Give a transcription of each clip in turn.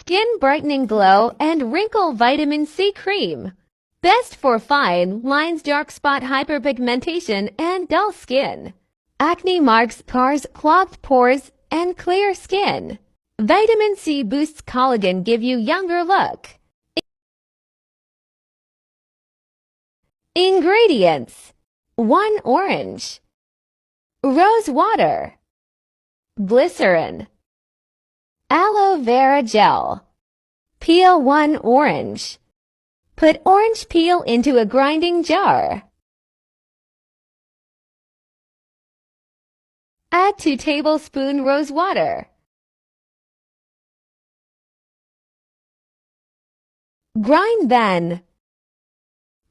Skin brightening glow and wrinkle vitamin C cream. Best for fine lines, dark spot hyperpigmentation, and dull skin. Acne marks, scars, clogged pores, and clear skin. Vitamin C boosts collagen, give you younger look. Ingredients: 1 orange, rose water, glycerin, aloe vera gel. Peel 1 orange. Put orange peel into a grinding jar. Add 2 tablespoons rose water. Grind then.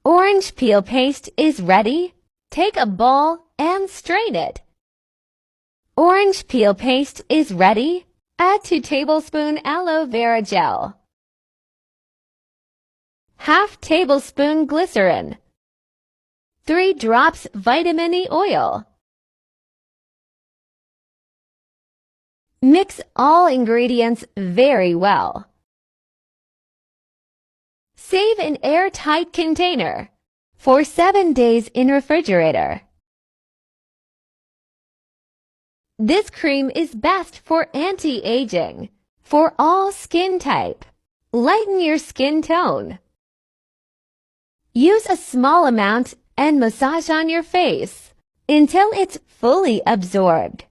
Orange peel paste is ready. Take a bowl and strain it. Orange peel paste is ready. Add 2 tablespoons aloe vera gel. Half tablespoon glycerin. 3 drops vitamin E oil. Mix all ingredients very well. Save in airtight container for 7 days in refrigerator. This cream is best for anti-aging, for all skin type. Lighten your skin tone. Use a small amount and massage on your face until it's fully absorbed.